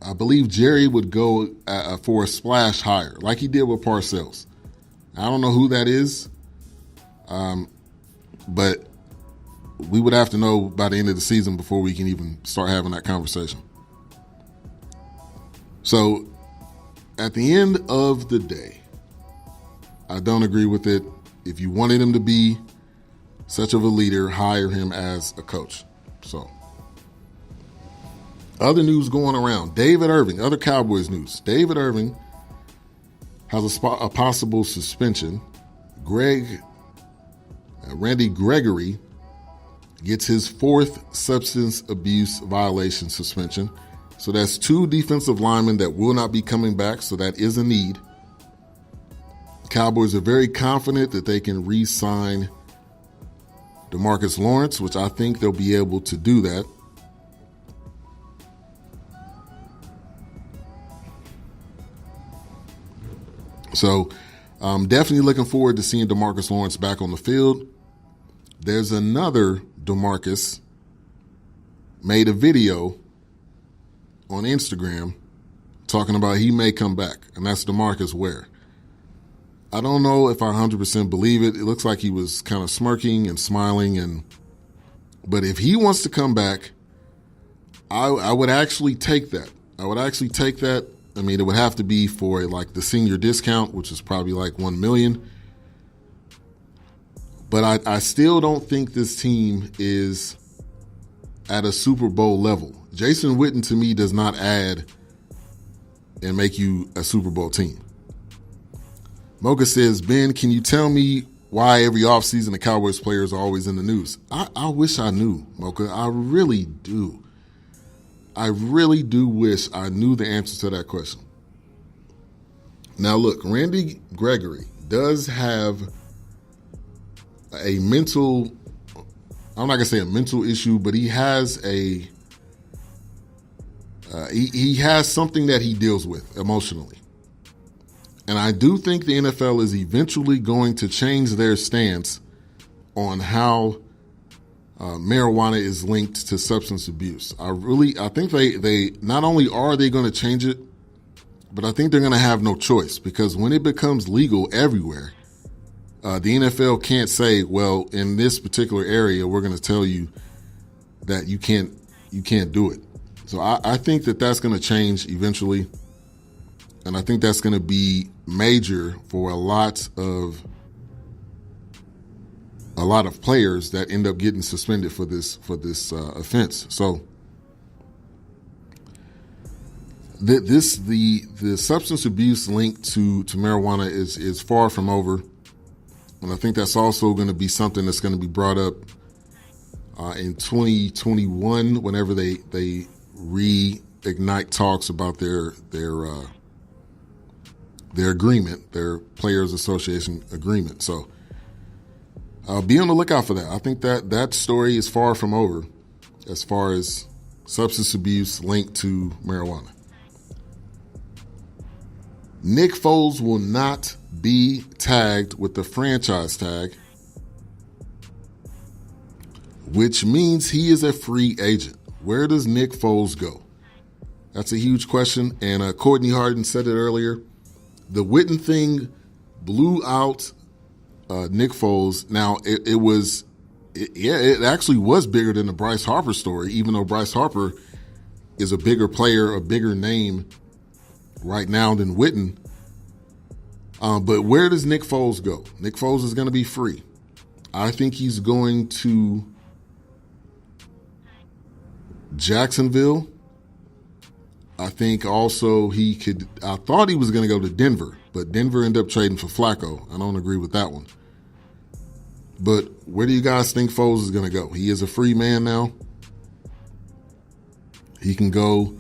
I believe Jerry would go for a splash hire, like he did with Parcells. I don't know who that is, but we would have to know by the end of the season before we can even start having that conversation. So, at the end of the day, I don't agree with it. If you wanted him to be such of a leader, hire him as a coach. So, other news going around. David Irving, other Cowboys news. David Irving has a possible suspension. Randy Gregory gets his 4th substance abuse violation suspension. So that's 2 defensive linemen that will not be coming back, so that is a need. Cowboys are very confident that they can re-sign DeMarcus Lawrence, which I think they'll be able to do that. So I'm definitely looking forward to seeing DeMarcus Lawrence back on the field. There's another DeMarcus made a video on Instagram talking about he may come back, and that's DeMarcus Ware. I don't know if I 100% believe it. It looks like he was kind of smirking and smiling, but if he wants to come back, I would actually take that. I mean, it would have to be for like the senior discount, which is probably like $1 million. But I still don't think this team is at a Super Bowl level. Jason Witten, to me, does not add and make you a Super Bowl team. Mocha says, Ben, can you tell me why every offseason the Cowboys players are always in the news? I wish I knew, Mocha. I really do. I really do wish I knew the answer to that question. Now, look, Randy Gregory does have a mental, I'm not going to say a mental issue, but he has he has something that he deals with emotionally. And I do think the NFL is eventually going to change their stance on how marijuana is linked to substance abuse. I think they not only are they going to change it, but I think they're going to have no choice, because when it becomes legal everywhere, the NFL can't say, well, in this particular area, we're going to tell you that you can't do it. So I think that's going to change eventually, and I think that's going to be major for a lot of players that end up getting suspended for this offense. So the substance abuse linked to marijuana is far from over, and I think that's also going to be something that's going to be brought up in 2021 whenever they reignite talks about their agreement, their Players Association agreement. So be on the lookout for that. I think that story is far from over as far as substance abuse linked to marijuana. Nick Foles will not be tagged with the franchise tag, which means he is a free agent. Where does Nick Foles go? That's a huge question, and Courtney Harden said it earlier. The Witten thing blew out Nick Foles. Now, it actually was bigger than the Bryce Harper story, even though Bryce Harper is a bigger player, a bigger name right now than Witten. But where does Nick Foles go? Nick Foles is going to be free. I think he's going to Jacksonville. I think also I thought he was going to go to Denver, but Denver ended up trading for Flacco. I don't agree with that one. But where do you guys think Foles is going to go? He is a free man now. He can go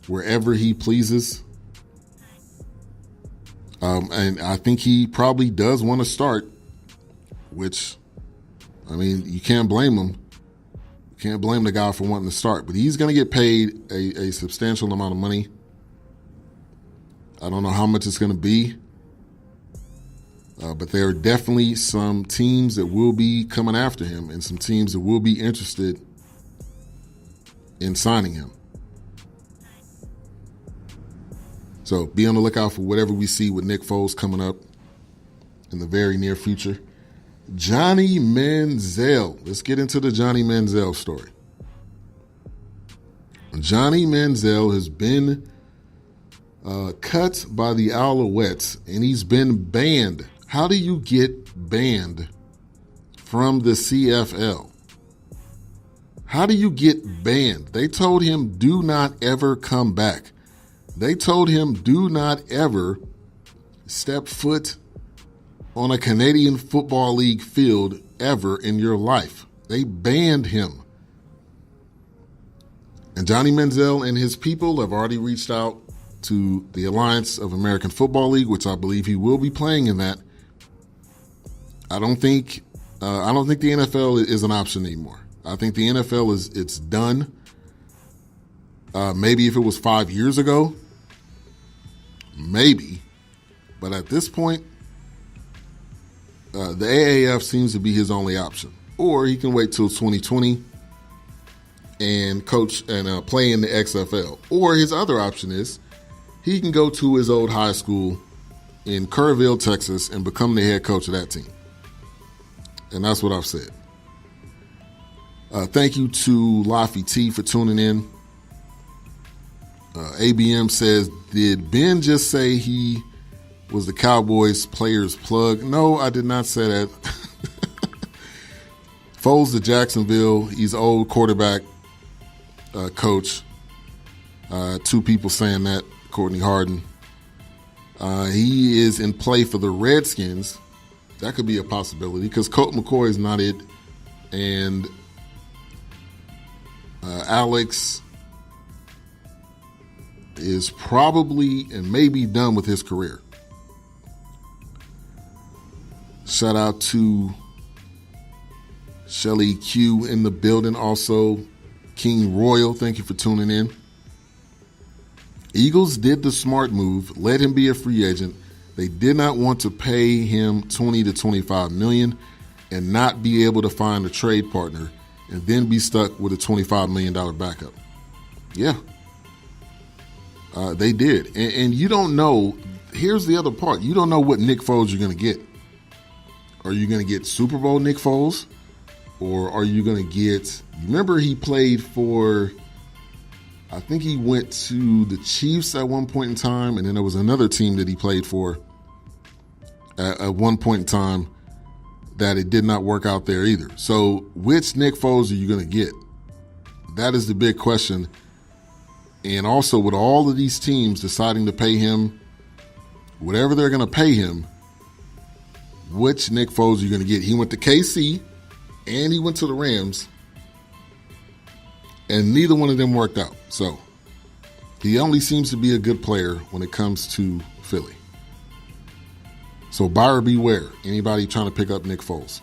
wherever he pleases. And I think he probably does want to start, which, I mean, you can't blame him. You can't blame the guy for wanting to start. But he's going to get paid a substantial amount of money. I don't know how much it's going to be. But there are definitely some teams that will be coming after him and some teams that will be interested in signing him. So be on the lookout for whatever we see with Nick Foles coming up in the very near future. Johnny Manziel. Let's get into the Johnny Manziel story. Johnny Manziel has been cut by the Alouettes, and he's been banned. How do you get banned from the CFL? How do you get banned? They told him, do not ever come back. They told him, do not ever step foot on a Canadian Football League field ever in your life. They banned him. And Johnny Manziel and his people have already reached out to the Alliance of American Football League, which I believe he will be playing in that. I don't think the NFL is an option anymore. I think the NFL it's done. Maybe if it was 5 years ago, maybe. But at this point, the AAF seems to be his only option. Or he can wait till 2020 and coach and play in the XFL. Or his other option is he can go to his old high school in Kerrville, Texas, and become the head coach of that team. And that's what I've said. Thank you to Laffy T for tuning in. ABM says, did Ben just say he was the Cowboys player's plug? No, I did not say that. Foles to Jacksonville. He's old quarterback coach. Two people saying that. Courtney Harden. He is in play for the Redskins. That could be a possibility because Colt McCoy is not it. And Alex is probably and maybe done with his career. Shout out to Shelly Q in the building. Also, King Royal, thank you for tuning in. Eagles did the smart move, let him be a free agent. They did not want to pay him $20 to $25 million and not be able to find a trade partner and then be stuck with a $25 million backup. Yeah. They did. And you don't know, here's the other part. You don't know what Nick Foles you're going to get. Are you going to get Super Bowl Nick Foles? Or are you going to get, remember he played for, I think he went to the Chiefs at one point in time, and then there was another team that he played for at one point in time that it did not work out there either. So which Nick Foles are you going to get? That is the big question. And also with all of these teams deciding to pay him whatever they're going to pay him, which Nick Foles are you going to get? He went to KC and he went to the Rams, and neither one of them worked out. So he only seems to be a good player when it comes to Philly. So buyer beware. Anybody trying to pick up Nick Foles.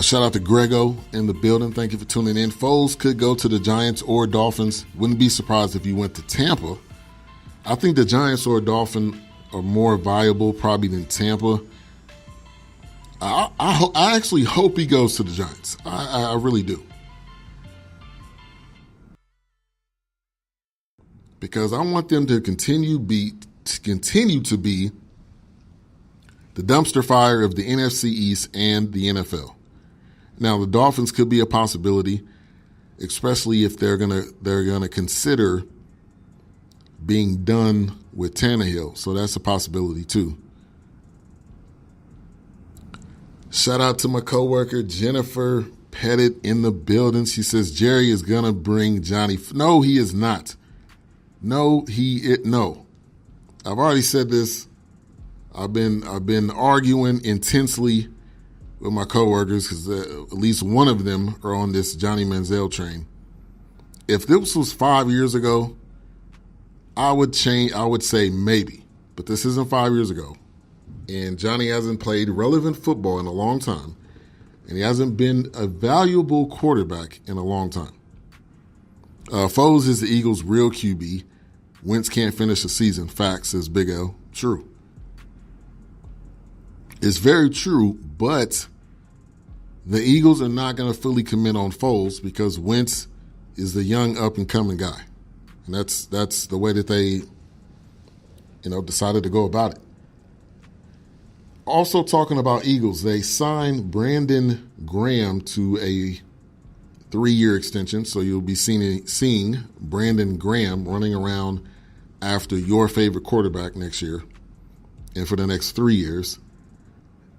Shout out to Grego in the building. Thank you for tuning in. Foles could go to the Giants or Dolphins. Wouldn't be surprised if he went to Tampa. I think the Giants or Dolphins are more viable probably than Tampa. I actually hope he goes to the Giants. I really do. Because I want them to continue to be the dumpster fire of the NFC East and the NFL. Now the Dolphins could be a possibility, especially if they're gonna consider being done with Tannehill. So that's a possibility too. Shout out to my coworker Jennifer Pettit in the building. She says Jerry is gonna bring Johnny. No, he is not. No. I've already said this. I've been arguing intensely with my coworkers because at least one of them are on this Johnny Manziel train. If this was 5 years ago, I would say maybe, but this isn't 5 years ago. And Johnny hasn't played relevant football in a long time, and he hasn't been a valuable quarterback in a long time. Foles is the Eagles' real QB. Wentz can't finish the season. Facts, says Big L. True. It's very true, but the Eagles are not going to fully commit on Foles because Wentz is the young up-and-coming guy. And that's the way that they, decided to go about it. Also talking about Eagles, they signed Brandon Graham to a 3-year extension, so you'll be seeing Brandon Graham running around after your favorite quarterback next year and for the next 3 years.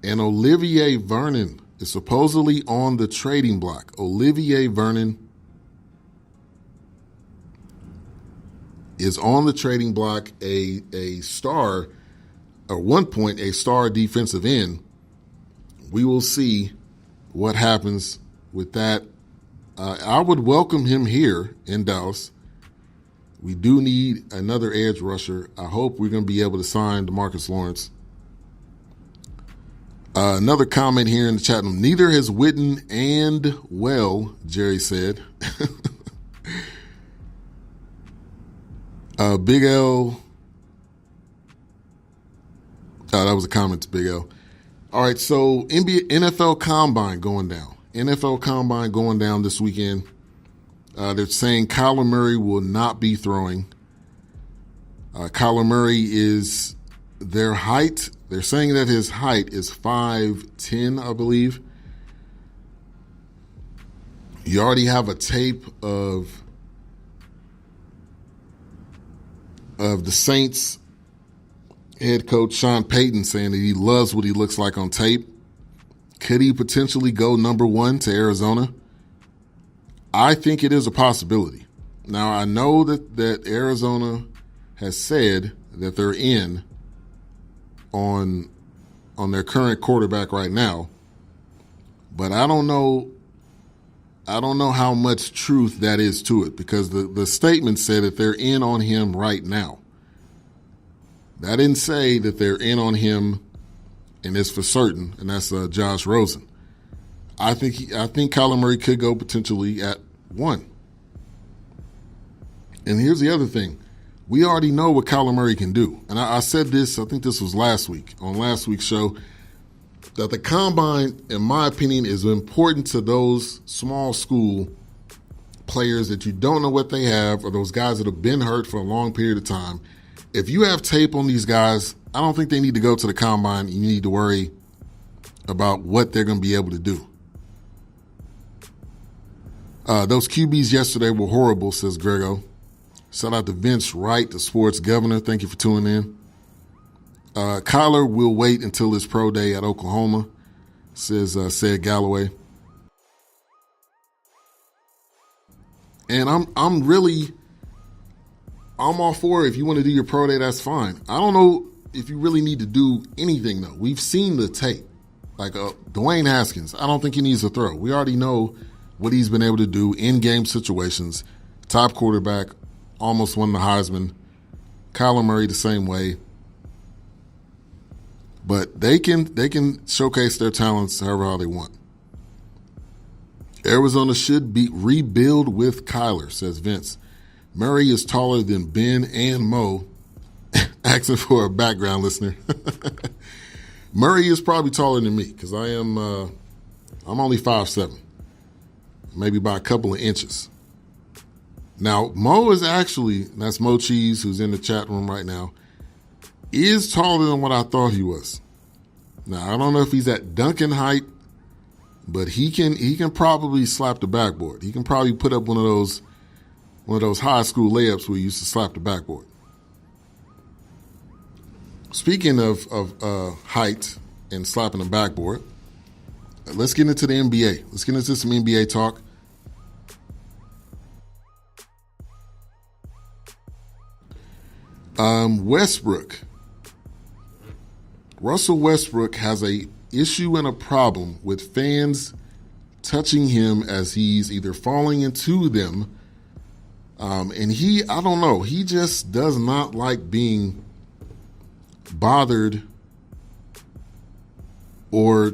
And Olivier Vernon is supposedly on the trading block. Olivier Vernon is on the trading block, a star, at one point a star defensive end. We will see what happens with that. I would welcome him here in Dallas. We do need another edge rusher. I hope we're going to be able to sign DeMarcus Lawrence. Another comment here in the chat room. Neither has Witten and, well, Jerry said. Big L. Oh, that was a comment to Big L. All right, so NFL Combine going down. NFL Combine going down this weekend. They're saying Kyler Murray will not be throwing. Kyler Murray is their height. They're saying that his height is 5'10", I believe. You already have a tape of the Saints head coach Sean Payton saying that he loves what he looks like on tape. Could he potentially go number 1 to Arizona? I think it is a possibility. Now, I know that Arizona has said that they're in on their current quarterback right now, but I don't know how much truth that is to it, because the statement said that they're in on him right now. That didn't say that they're in on him and it's for certain, and that's Josh Rosen. I think Kyler Murray could go potentially at 1. And here's the other thing. We already know what Kyler Murray can do. And I said this, I think this was last week, on last week's show, that the Combine, in my opinion, is important to those small school players that you don't know what they have, or those guys that have been hurt for a long period of time. If you have tape on these guys, I don't think they need to go to the Combine. You need to worry about what they're going to be able to do. Those QBs yesterday were horrible, says Grego. Shout out to Vince Wright, the sports governor. Thank you for tuning in. Kyler will wait until his pro day at Oklahoma, said Galloway. And I'm all for it. If you want to do your pro day, that's fine. I don't know if you really need to do anything, though. We've seen the tape. Like Dwayne Haskins, I don't think he needs to throw. We already know what he's been able to do in game situations. Top quarterback, almost won the Heisman. Kyler Murray the same way. But they can showcase their talents however how they want. Arizona should rebuild with Kyler, says Vince. Murray is taller than Ben and Mo. Asking for a background listener. Murray is probably taller than me, because I'm only 5'7", maybe by a couple of inches. Now, Mo is actually, that's Mo Cheese, who's in the chat room right now, is taller than what I thought he was. Now, I don't know if he's at Duncan height, but he can probably slap the backboard. He can probably put up one of those high school layups where you used to slap the backboard. Speaking of height and slapping the backboard, let's get into the NBA. Let's get into some NBA talk. Russell Westbrook has a issue and a problem with fans touching him as he's either falling into them, and I don't know, he just does not like being bothered or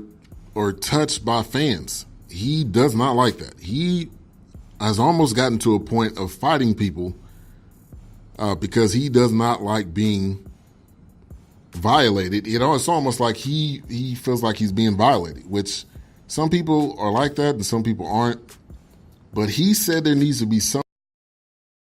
touched by fans. He does not like that. He has almost gotten to a point of fighting people because he does not like being violated. It's almost like he feels like he's being violated, which some people are like that and some people aren't. But he said there needs to be some